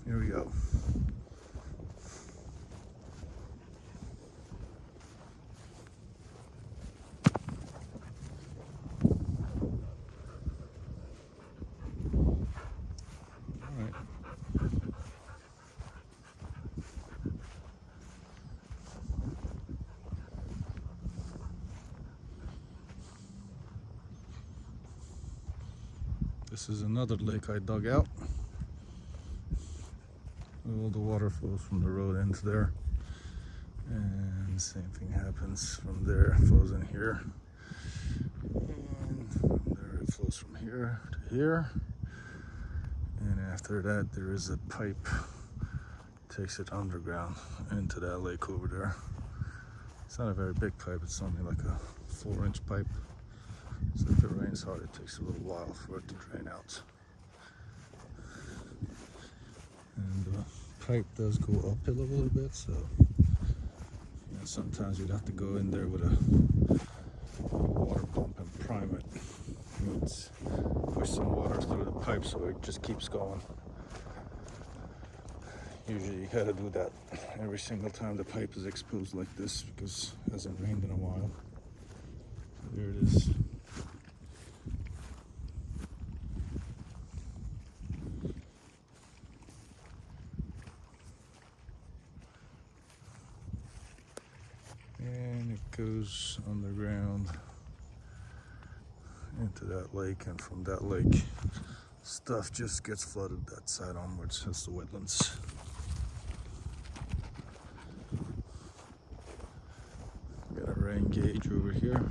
Here we go. This is another lake I dug out. All the water flows from the road into there. And the same thing happens from there, it flows in here. And from there it flows from here to here. And after that there is a pipe, takes it underground into that lake over there. It's not a very big pipe, it's only like a 4-inch pipe. So if it rains hard, it takes a little while for it to drain out. And the pipe does go uphill a little bit, so sometimes you'd have to go in there with a water pump and prime it. You'd push some water through the pipe so it just keeps going. Usually you gotta do that every single time the pipe is exposed like this because it hasn't rained in a while. There it is. And it goes underground into that lake, and from that lake stuff just gets flooded that side onwards. That's the wetlands. Got a rain gauge over here.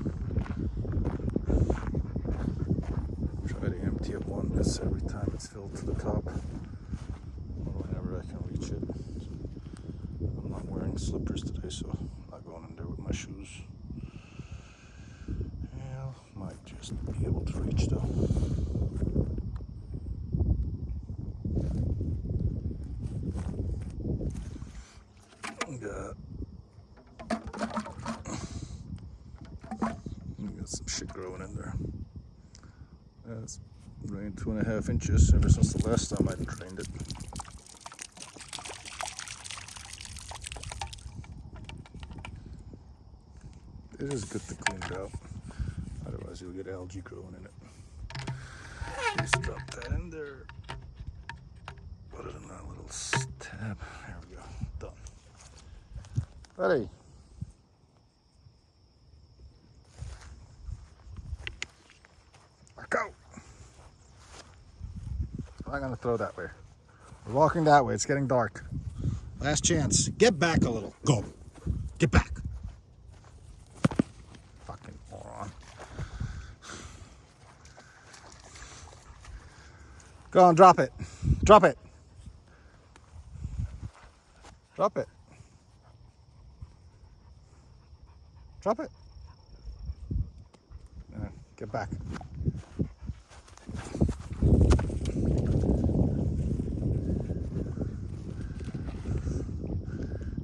Try to empty it once every time it's filled to the top, or whenever I can reach it. I'm not wearing slippers today, so I'm not going in there with my shoes. Yeah, might just be able to reach though. Got some shit growing in there. It's rained 2.5 inches ever since the last time I drained it. It is good to clean it out, otherwise you'll get algae growing in it. Just drop that in there. Put it in that little tab. There we go. Done. Buddy. Go. I'm not gonna throw that way. We're walking that way. It's getting dark. Last chance. Get back a little. Go. Get back. Fucking moron. Go on, drop it. Drop it. Drop it. Drop it. Get back.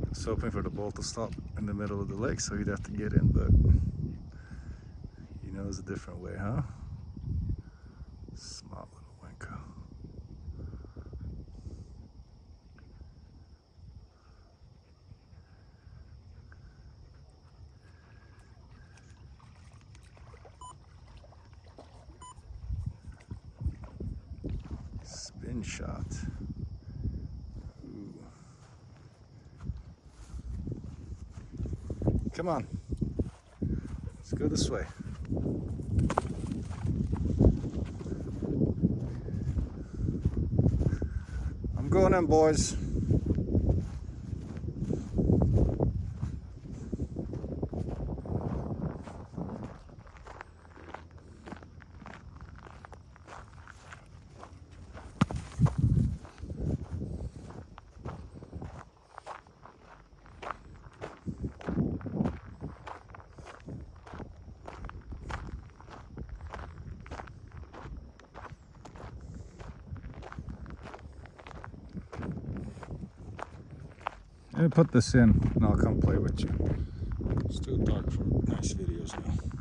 I was hoping for the boat to stop in the middle of the lake so you'd have to get in, but he knows a different way, huh? Smart little wanker. Spin shot. Ooh. Come on. Let's go this way. I'm going in, boys. Let me put this in and I'll come play with you. It's too dark for nice videos now.